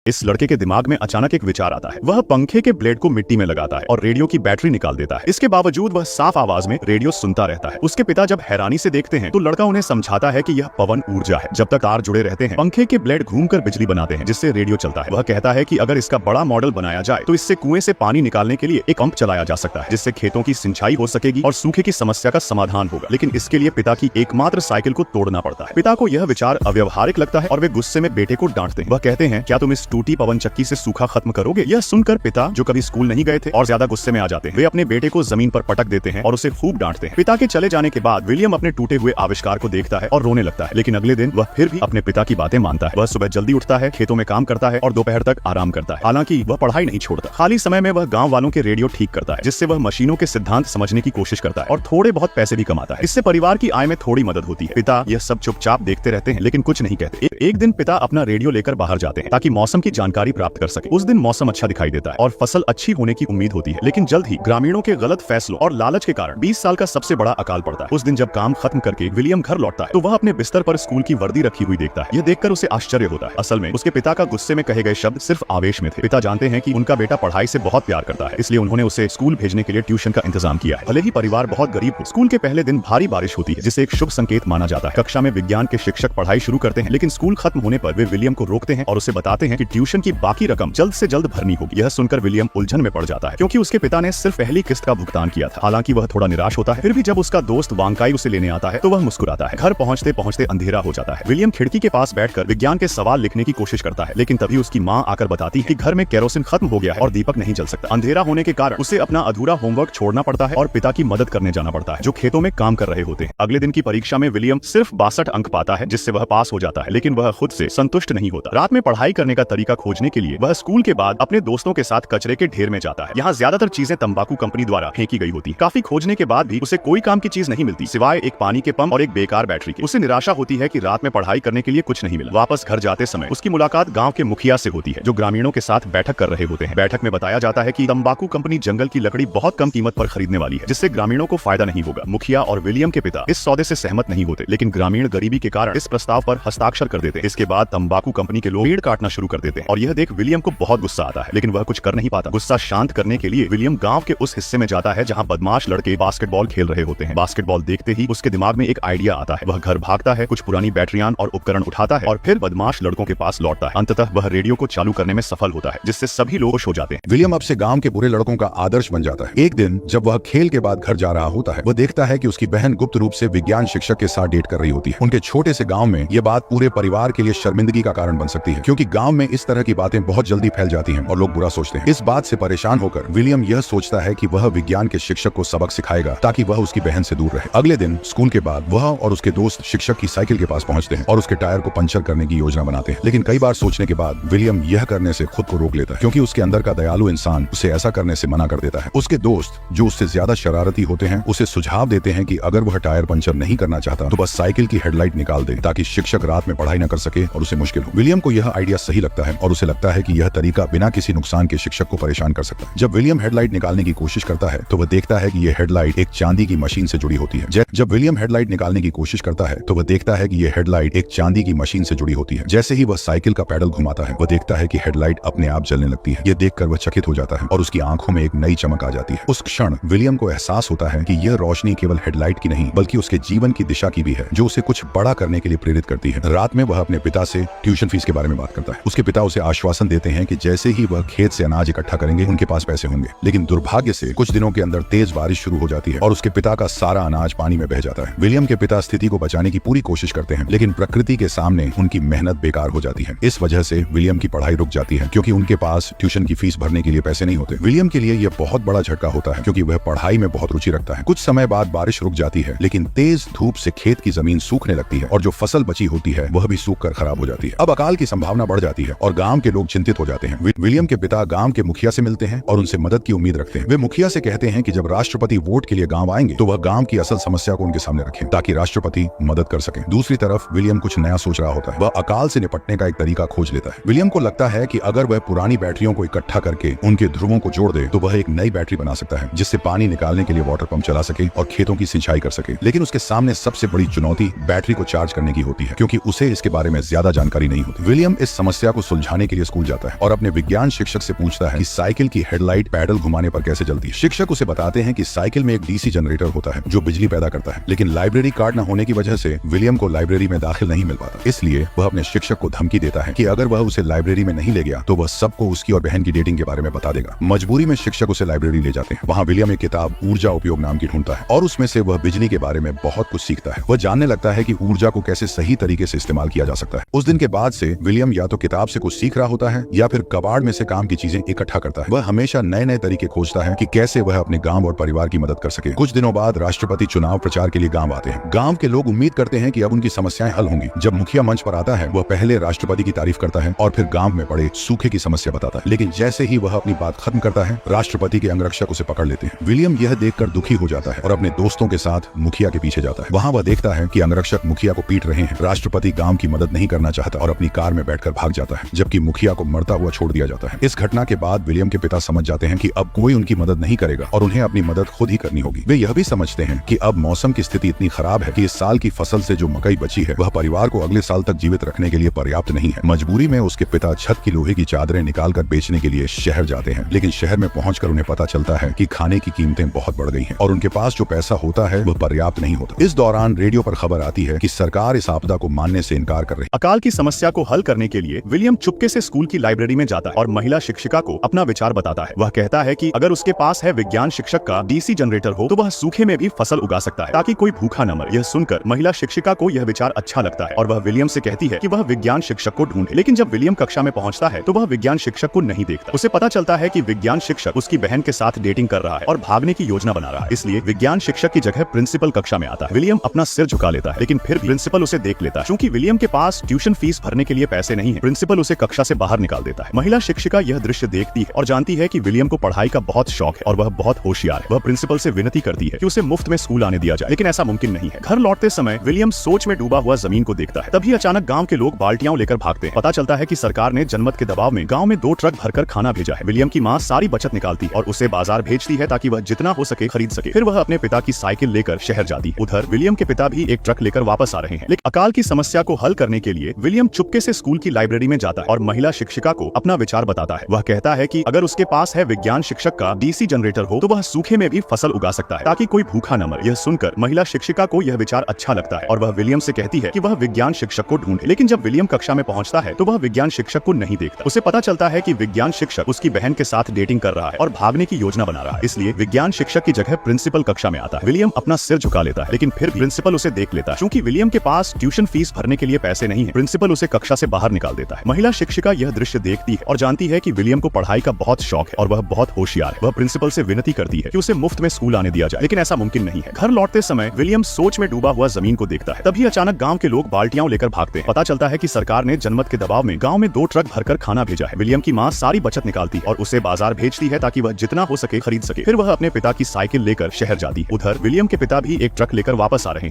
इस लड़के के दिमाग में अचानक एक विचार आता है। वह पंखे के ब्लेड को मिट्टी में लगाता है और रेडियो की बैटरी निकाल देता है। इसके बावजूद वह साफ आवाज में रेडियो सुनता रहता है। उसके पिता जब हैरानी से देखते हैं तो लड़का उन्हें समझाता है कि यह पवन ऊर्जा है। जब तक तार जुड़े रहते हैं पंखे के ब्लेड घूमकर बिजली बनाते हैं जिससे रेडियो चलता है। वह कहता है कि अगर इसका बड़ा मॉडल बनाया जाए तो इससे कुएं से पानी निकालने के लिए एक पंप चलाया जा सकता है जिससे खेतों की सिंचाई हो सकेगी और सूखे की समस्या का समाधान होगा। लेकिन इसके लिए पिता की एकमात्र साइकिल को तोड़ना पड़ता है। पिता को यह विचार अव्यवहारिक लगता है और वे गुस्से में बेटे को डांटते हैं। वह कहते हैं, क्या तुम इस टूटी पवन चक्की से सूखा खत्म करोगे? यह सुनकर पिता, जो कभी स्कूल नहीं गए थे और ज्यादा गुस्से में आ जाते हैं, वे अपने बेटे को जमीन पर पटक देते हैं और उसे खूब डांटते हैं। पिता के चले जाने के बाद विलियम अपने टूटे हुए आविष्कार को देखता है और रोने लगता है। लेकिन अगले दिन वह फिर भी अपने पिता की बातें मानता है। वह सुबह जल्दी उठता है, खेतों में काम करता है और दोपहर तक आराम करता है। हालांकि वह पढ़ाई नहीं छोड़ता। खाली समय में वह गांव वालों के रेडियो ठीक करता है जिससे वह मशीनों के सिद्धांत समझने की कोशिश करता है और थोड़े बहुत पैसे भी कमाता है। इससे परिवार की आय में थोड़ी मदद होती है। पिता यह सब चुपचाप देखते रहते हैं लेकिन कुछ नहीं कहते। एक दिन पिता अपना रेडियो लेकर बाहर जाते हैं ताकि मौसम की जानकारी प्राप्त कर सके। उस दिन मौसम अच्छा दिखाई देता है और फसल अच्छी होने की उम्मीद होती है। लेकिन जल्द ही ग्रामीणों के गलत फैसलों और लालच के कारण 20 साल का सबसे बड़ा अकाल पड़ता है। उस दिन जब काम खत्म करके विलियम घर लौटता है तो वह अपने बिस्तर पर स्कूल की वर्दी रखी हुई देखता है। यह देखकर उसे आश्चर्य होता है। असल में उसके पिता का गुस्से में कहे गए शब्द सिर्फ आवेश में थे। पिता जानते हैं कि उनका बेटा पढ़ाई से बहुत प्यार करता है, इसलिए उन्होंने उसे स्कूल भेजने के लिए ट्यूशन का इंतजाम किया है। भले ही परिवार बहुत गरीब हो, स्कूल के पहले दिन भारी बारिश होती है जिसे एक शुभ संकेत माना जाता है। कक्षा में विज्ञान के शिक्षक पढ़ाई शुरू करते हैं लेकिन स्कूल खत्म होने पर वे विलियम को रोकते हैं और उसे बताते हैं कि ट्यूशन की बाकी रकम जल्द से जल्द भरनी होगी। यह सुनकर विलियम उलझन में पड़ जाता है क्योंकि उसके पिता ने सिर्फ पहली किस्त का भुगतान किया था। हालांकि वह थोड़ा निराश होता है। फिर भी जब उसका दोस्त वांकाई उसे लेने आता है तो वह मुस्कुराता है। घर पहुंचते पहुंचते अंधेरा हो जाता है। विलियम खिड़की के पास बैठकर विज्ञान के सवाल लिखने की कोशिश करता है लेकिन तभी उसकी माँ आकर बताती है कि घर में केरोसिन खत्म हो गया है और दीपक नहीं जल सकता। अंधेरा होने के कारण उसे अपना अधूरा होमवर्क छोड़ना पड़ता है और पिता की मदद करने जाना पड़ता है जो खेतों में काम कर रहे होते हैं। अगले दिन की परीक्षा में विलियम सिर्फ 62 अंक पाता है जिससे वह पास हो जाता है। लेकिन वह खुद से संतुष्ट नहीं होता। रात में पढ़ाई करने का तरीका खोजने के लिए वह स्कूल के बाद अपने दोस्तों के साथ कचरे के ढेर में जाता है। यहाँ ज्यादातर चीजें तंबाकू कंपनी द्वारा फेंकी गई होती। काफी खोजने के बाद भी उसे कोई काम की चीज नहीं मिलती सिवाय एक पानी के पंप और एक बेकार बैटरी के। उसे निराशा होती है कि रात में पढ़ाई करने के लिए कुछ नहीं मिला। वापस घर जाते समय उसकी मुलाकात गांव के मुखिया से होती है जो ग्रामीणों के साथ बैठक कर रहे होते हैं। बैठक में बताया जाता है कि तंबाकू कंपनी जंगल की लकड़ी बहुत कम कीमत पर खरीदने वाली है जिससे ग्रामीणों को फायदा नहीं होगा। मुखिया और विलियम के पिता इस सौदे से सहमत नहीं होते लेकिन ग्रामीण गरीबी के कारण इस प्रस्ताव पर हस्ताक्षर कर देते हैं। इसके बाद तंबाकू कंपनी के लोग पेड़ काटना शुरू कर देते हैं और यह देख विलियम को बहुत गुस्सा आता है लेकिन वह कुछ कर नहीं पाता। गुस्सा शांत करने के लिए विलियम गांव के उस हिस्से में जाता है जहां बदमाश लड़के बास्केटबॉल खेल रहे होते हैं। बास्केटबॉल देखते ही उसके दिमाग में एक आइडिया आता है। वह घर भागता है, कुछ पुरानी बैटरियां और उपकरण उठाता है और फिर बदमाश लड़कों के पास लौटता है। अंततः वह रेडियो को चालू करने में सफल होता है जिससे सभी लोग खुश हो जाते हैं। विलियम अब से गांव के बुरे लड़कों का आदर्श बन जाता है। एक दिन जब वह खेल के बाद घर जा रहा होता है वह देखता है कि उसकी बहन गुप्त रूप से विज्ञान शिक्षक के साथ डेट कर रही होती है। उनके छोटे से गांव में यह बात पूरे परिवार के लिए शर्मिंदगी का कारण बन सकती है क्योंकि गांव में इस तरह की बातें बहुत जल्दी फैल जाती हैं और लोग बुरा सोचते हैं। इस बात से परेशान होकर विलियम यह सोचता है कि वह विज्ञान के शिक्षक को सबक सिखाएगा ताकि वह उसकी बहन से दूर रहे। अगले दिन स्कूल के बाद वह और उसके दोस्त शिक्षक की साइकिल के पास पहुंचते हैं और उसके टायर को पंचर करने की योजना बनाते हैं। लेकिन कई बार सोचने के बाद विलियम यह करने से खुद को रोक लेता है क्योंकि उसके अंदर का दयालु इंसान उसे ऐसा करने से मना कर देता है। उसके दोस्त जो उससे ज्यादा शरारती होते हैं उसे सुझाव देते हैं कि अगर वह टायर पंचर नहीं करना चाहता तो बस साइकिल की हेडलाइट निकाल दे ताकि शिक्षक रात में पढ़ाई न कर सके और उसे मुश्किल हो। विलियम को यह आइडिया सही लगता है और उसे लगता है कि यह तरीका बिना किसी नुकसान के शिक्षक को परेशान कर सकता है। जब विलियम हेडलाइट निकालने की कोशिश करता है तो वह देखता है कि यह हेडलाइट एक चांदी की मशीन से जुड़ी होती है। जब विलियम हेडलाइट निकालने की कोशिश करता है तो वह देखता है कि यह हेडलाइट एक चांदी की मशीन से जुड़ी होती है। जैसे ही वह साइकिल का पैडल घुमाता है वह देखता है कि हेडलाइट अपने आप जलने लगती है। यह देखकर वह चकित हो जाता है और उसकी आंखों में एक नई चमक आ जाती है। उस क्षण विलियम को एहसास होता है कि यह रोशनी केवल हेडलाइट की नहीं बल्कि उसके जीवन की दिशा की भी है जो उसे कुछ बड़ा करने के लिए प्रेरित करती है। रात में वह अपने पिता से ट्यूशन फीस के बारे में बात करता है। उसके पिता उसे आश्वासन देते हैं कि जैसे ही वह खेत से अनाज इकट्ठा करेंगे उनके पास पैसे होंगे। लेकिन दुर्भाग्य से कुछ दिनों के अंदर तेज बारिश शुरू हो जाती है और उसके पिता का सारा अनाज पानी में बह जाता है। विलियम के पिता स्थिति को बचाने की पूरी कोशिश करते हैं लेकिन प्रकृति के सामने उनकी मेहनत बेकार हो जाती है। इस वजह से विलियम की पढ़ाई रुक जाती है क्योंकि उनके पास ट्यूशन की फीस भरने के लिए पैसे नहीं होते। विलियम के लिए यह बहुत बड़ा झटका होता है क्योंकि वह पढ़ाई में बहुत रुचि रखता है। कुछ समय बाद बारिश रुक जाती है लेकिन तेज धूप से खेत की जमीन सूखने लगती है और जो फसल बची होती है वह भी सूख कर खराब हो जाती है। अब अकाल की संभावना बढ़ जाती है और गांव के लोग चिंतित हो जाते हैं। विलियम के पिता गांव के मुखिया से मिलते हैं और उनसे मदद की उम्मीद रखते हैं। वे मुखिया से कहते हैं कि जब राष्ट्रपति वोट के लिए गांव आएंगे तो वह गांव की असल समस्या को उनके सामने रखें ताकि राष्ट्रपति मदद कर सके। दूसरी तरफ विलियम कुछ नया सोच रहा होता है। वह अकाल से निपटने का एक तरीका खोज लेता है। विलियम को लगता है कि अगर वह पुरानी बैटरियों को इकट्ठा करके उनके ध्रुवों को जोड़ दे तो वह एक नई बैटरी बना सकता है जिससे पानी निकालने के लिए वाटर पंप चला सके और खेतों की सिंचाई कर सके। लेकिन उसके सामने सबसे बड़ी चुनौती बैटरी को चार्ज करने की होती है क्योंकि उसे इसके बारे में ज्यादा जानकारी नहीं होती। विलियम इस समस्या को सुलझाने के लिए स्कूल जाता है और अपने विज्ञान शिक्षक से पूछता है कि साइकिल की हेडलाइट पैडल घुमाने पर कैसे जलती है। शिक्षक उसे बताते हैं कि साइकिल में एक डीसी जनरेटर होता है जो बिजली पैदा करता है, लेकिन लाइब्रेरी कार्ड न होने की वजह से विलियम को लाइब्रेरी में दाखिल नहीं मिल पाता। इसलिए वह अपने शिक्षक को धमकी देता है कि अगर वह उसे लाइब्रेरी में नहीं ले गया तो वह सबको उसकी और बहन की डेटिंग के बारे में बता देगा। मजबूरी में शिक्षक उसे लाइब्रेरी ले जाते हैं। वहाँ विलियम एक किताब ऊर्जा उपयोग नाम की ढूंढता है और उसमें से वह बिजली के बारे में बहुत कुछ सीखता है। वह जानने लगता है कि ऊर्जा को कैसे सही तरीके से इस्तेमाल किया जा सकता है। उस दिन के बाद से विलियम या तो किताब से कुछ सीख रहा होता है या फिर कबाड़ में से काम की चीजें इकट्ठा करता है। वह हमेशा नए नए तरीके खोजता है कि कैसे वह अपने गांव और परिवार की मदद कर सके। कुछ दिनों बाद राष्ट्रपति चुनाव प्रचार के लिए गांव आते हैं। गांव के लोग उम्मीद करते हैं कि अब उनकी समस्याएं हल होंगी। जब मुखिया मंच पर आता है वह पहले राष्ट्रपति की तारीफ करता है और फिर गांव में पड़े सूखे की समस्या बताता है, लेकिन जैसे ही वह अपनी बात खत्म करता है राष्ट्रपति के अंगरक्षक उसे पकड़ लेते हैं। विलियम यह देखकर दुखी हो जाता है और अपने दोस्तों के साथ मुखिया के पीछे जाता है। वहाँ वह देखता है कि अंगरक्षक मुखिया को पीट रहे हैं। राष्ट्रपति गांव की मदद नहीं करना चाहता और अपनी कार में बैठकर भाग जाता है, जबकि मुखिया को मरता हुआ छोड़ दिया जाता है। इस घटना के बाद विलियम के पिता समझ जाते हैं कि अब कोई उनकी मदद नहीं करेगा और उन्हें अपनी मदद खुद ही करनी होगी। वे यह भी समझते हैं कि अब मौसम की स्थिति इतनी खराब है कि इस साल की फसल से जो मकई बची है वह परिवार को अगले साल तक जीवित रखने के लिए पर्याप्त नहीं है। मजबूरी में उसके पिता छत की लोहे की चादरें निकालकर बेचने के लिए शहर जाते हैं, लेकिन शहर में पहुंचकर उन्हें पता चलता है कि खाने की कीमतें बहुत बढ़ गई हैं और उनके पास जो पैसा होता है वह पर्याप्त नहीं होता। इस दौरान रेडियो पर खबर आती है कि सरकार इस आपदा को मानने से इनकार कर रही है। अकाल की समस्या को हल करने के लिए विलियम चुपके से स्कूल की लाइब्रेरी में जाता है और महिला शिक्षिका को अपना विचार बताता है। वह कहता है कि अगर उसके पास है विज्ञान शिक्षक का डीसी जनरेटर हो तो वह सूखे में भी फसल उगा सकता है ताकि कोई भूखा न मरे। यह सुनकर महिला शिक्षिका को यह विचार अच्छा लगता है और वह विलियम से कहती है कि वह विज्ञान शिक्षक को ढूंढे। लेकिन जब विलियम कक्षा में पहुंचता है तो वह विज्ञान शिक्षक को नहीं देखता। उसे पता चलता है कि विज्ञान शिक्षक उसकी बहन के साथ डेटिंग कर रहा है और भागने की योजना बना रहा है। इसलिए विज्ञान शिक्षक की जगह प्रिंसिपल कक्षा में आता है। विलियम अपना सिर झुका लेता है, लेकिन फिर प्रिंसिपल उसे देख लेता है। चूंकि विलियम के पास ट्यूशन फीस भरने के लिए पैसे नहीं है, प्रिंसिपल उसे कक्षा से बाहर निकाल देता है। महिला शिक्षिका यह दृश्य देखती है और जानती है कि विलियम को पढ़ाई का बहुत शौक है और वह बहुत होशियार है। वह प्रिंसिपल से विनती करती है कि उसे मुफ्त में स्कूल आने दिया जाए, लेकिन ऐसा मुमकिन नहीं है। घर लौटते समय विलियम सोच में डूबा हुआ जमीन को देखता है। तभी अचानक गांव के लोग बाल्टियां लेकर भागते हैं। पता चलता है कि सरकार ने जनमत के दबाव में गांव में 2 ट्रक भरकर खाना भेजा है। विलियम की मां सारी बचत निकालती और उसे बाजार भेजती है ताकि वह जितना हो सके खरीद सके। फिर वह अपने पिता की साइकिल लेकर शहर जाती है। उधर विलियम के पिता भी एक ट्रक लेकर वापस आ रहे हैं। लेकिन अकाल की समस्या को हल करने के लिए विलियम चुपके से स्कूल की लाइब्रेरी में जाता है और महिला शिक्षिका को अपना विचार बताता है। वह कहता है कि अगर उसके पास है विज्ञान शिक्षक का डीसी जनरेटर हो तो वह सूखे में भी फसल उगा सकता है ताकि कोई भूखा न मरे। यह सुनकर महिला शिक्षिका को यह विचार अच्छा लगता है और वह विलियम से कहती है कि वह विज्ञान शिक्षक को ढूंढे। लेकिन जब विलियम कक्षा में पहुंचता है तो वह विज्ञान शिक्षक को नहीं देखता। उसे पता चलता है कि विज्ञान शिक्षक उसकी बहन के साथ डेटिंग कर रहा है और भागने की योजना बना रहा है। इसलिए विज्ञान शिक्षक की जगह प्रिंसिपल कक्षा में आता है। विलियम अपना सिर झुका लेता है, लेकिन फिर प्रिंसिपल उसे देख लेता है। चूंकि विलियम के पास ट्यूशन फीस भरने के लिए पैसे नहीं है, प्रिंसिपल उसे कक्षा से बाहर निकाल देता है। महिला शिक्षिका यह दृश्य देखती है और जानती है कि विलियम को पढ़ाई का बहुत शौक है और वह बहुत होशियार है। वह प्रिंसिपल से विनती करती है कि उसे मुफ्त में स्कूल आने दिया जाए, लेकिन ऐसा मुमकिन नहीं है। घर लौटते समय विलियम सोच में डूबा हुआ जमीन को देखता है। तभी अचानक गांव के लोग बाल्टियां लेकर भागते हैं। पता चलता है कि सरकार ने जनमत के दबाव में गांव में 2 ट्रक भरकर खाना भेजा है। विलियम की मां सारी बचत निकालती और उसे बाजार भेजती है ताकि वह जितना हो सके खरीद सके। फिर वह अपने पिता की साइकिल लेकर शहर जाती है। उधर विलियम के पिता भी एक ट्रक लेकर वापस आ रहे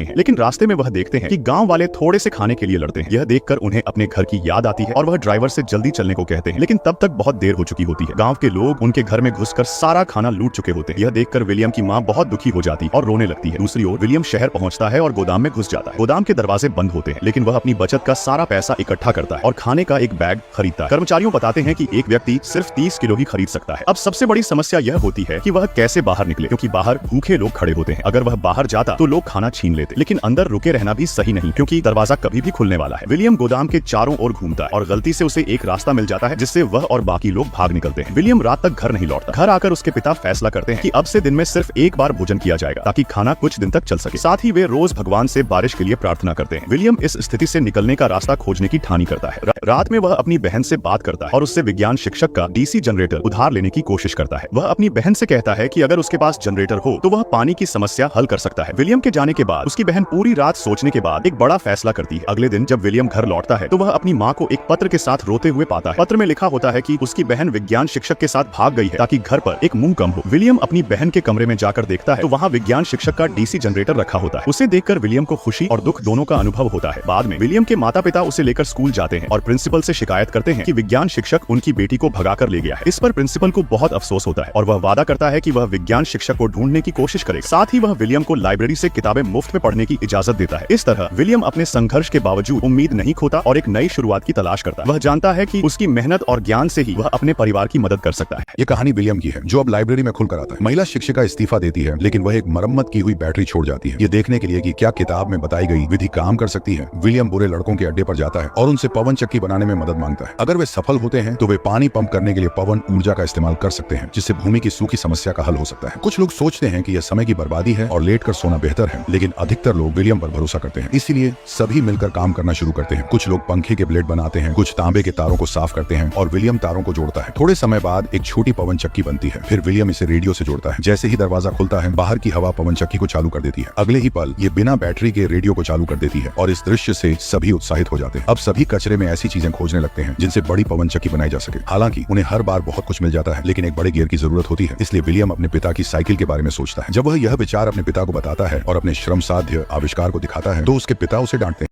हैं। लेकिन रास्ते में वह देखते हैं कि गांव वाले थोड़े से खाने के लिए लड़ते हैं। यह देखकर उन्हें अपने घर की याद आती है और वह ड्राइवर से जल्दी चलने को कहते हैं, लेकिन तब तक बहुत देर हो चुकी होती है। गांव के लोग उनके घर में घुसकर सारा खाना लूट चुके होते हैं। यह देखकर विलियम की मां बहुत दुखी हो जाती और रोने लगती है। दूसरी ओर विलियम शहर पहुंचता है और गोदाम में घुस जाता है। गोदाम के दरवाजे बंद होते हैं, लेकिन वह अपनी बचत का सारा पैसा इकट्ठा करता है और खाने का एक बैग खरीदता है। कर्मचारियों बताते हैं कि एक व्यक्ति सिर्फ 30 किलो ही खरीद सकता है। अब सबसे बड़ी समस्या यह होती है कि वह कैसे बाहर निकले, क्योंकि बाहर भूखे लोग खड़े होते हैं। अगर वह बाहर जाता तो लोग खाना छीन लेते, लेकिन अंदर रुके रहना भी सही नहीं, क्योंकि दरवाजा कभी भी खुलने वाला है। विलियम गोदाम के चारों ओर घूमता है और गलती से उसे एक रास्ता मिल जाता है जिससे वह और बाकी लोग भाग निकलते हैं। विलियम रात तक घर नहीं लौटता। घर आकर उसके पिता फैसला करते हैं कि अब से दिन में सिर्फ एक बार भोजन किया जाएगा ताकि खाना कुछ दिन तक चल सके। साथ ही वे रोज भगवान से बारिश के लिए प्रार्थना करते हैं। विलियम इस स्थिति से निकलने का रास्ता खोजने की ठानी करता है। रात में वह अपनी बहन से बात करता है और उससे विज्ञान शिक्षक का डीसी जनरेटर उधार लेने की कोशिश करता है। वह अपनी बहन से कहता है कि अगर उसके पास जनरेटर हो तो वह पानी की समस्या हल कर सकता है। विलियम के जाने के बाद उसकी बहन पूरी रात सोचने के बाद एक बड़ा फैसला करती है। अगले दिन जब विलियम घर लौटता है तो वह अपनी माँ को एक पत्र के साथ रोते हुए पाता है। पत्र में लिखा होता है कि उसकी बहन विज्ञान शिक्षक के साथ भाग गई है ताकि घर पर एक मुंह कम हो। विलियम अपनी बहन के कमरे में जाकर देखता है तो वहाँ विज्ञान शिक्षक का डीसी जनरेटर रखा होता है। उसे देखकर विलियम को खुशी और दुख दोनों का अनुभव होता है। बाद में विलियम के माता पिता उसे लेकर स्कूल जाते हैं और प्रिंसिपल से शिकायत करते हैं कि विज्ञान शिक्षक उनकी बेटी को भगाकर ले गया है। इस पर प्रिंसिपल को बहुत अफसोस होता है और वह वादा करता है कि वह विज्ञान शिक्षक को ढूंढने की कोशिश करेगा। साथ ही वह विलियम को लाइब्रेरी से किताबें मुफ्त में पढ़ने की इजाजत देता है। इस तरह विलियम अपने संघर्ष के बावजूद उम्मीद उम्मीद नहीं खोता और एक नई शुरुआत की तलाश करता है। वह जानता है कि उसकी मेहनत और ज्ञान से ही वह अपने परिवार की मदद कर सकता है। ये कहानी विलियम की है, जो अब लाइब्रेरी में खुलकर आता है। महिला शिक्षिका इस्तीफा देती है, लेकिन वह एक मरम्मत की हुई बैटरी छोड़ जाती है, ये देखने के लिए कि क्या किताब में बताई गई विधि काम कर सकती है। विलियम बुरे लड़कों के अड्डे पर जाता है और उनसे पवन चक्की बनाने में मदद मांगता है। अगर वे सफल होते हैं तो वे पानी पंप करने के लिए पवन ऊर्जा का इस्तेमाल कर सकते हैं, जिससे भूमि की सूखी समस्या का हल हो सकता है। कुछ लोग सोचते हैं कि यह समय की बर्बादी है और लेट कर सोना बेहतर है, लेकिन अधिकतर लोग विलियम पर भरोसा करते हैं, इसीलिए सभी मिलकर काम करना शुरू करते हैं। कुछ लोग पंखे के ब्लेड बनाते हैं, कुछ तांबे के तारों को साफ करते हैं और विलियम तारों को जोड़ता है। थोड़े समय बाद एक छोटी पवन चक्की बनती है। फिर विलियम इसे रेडियो से जोड़ता है। जैसे ही दरवाजा खुलता है, बाहर की हवा पवन चक्की को चालू कर देती है। अगले ही पल ये बिना बैटरी के रेडियो को चालू कर देती है और इस दृश्य से सभी उत्साहित हो जाते हैं। अब सभी कचरे में ऐसी चीजें खोजने लगते हैं जिनसे बड़ी पवन चक्की बनाई जा सके। हालांकि उन्हें हर बार बहुत कुछ मिल जाता है, लेकिन एक बड़े गियर की जरूरत होती है। इसलिए विलियम अपने पिता की साइकिल के बारे में सोचता है। जब वह यह विचार अपने पिता को बताता है और अपने श्रम साध्य आविष्कार को दिखाता है, तो उसके पिता उसे डांटते हैं।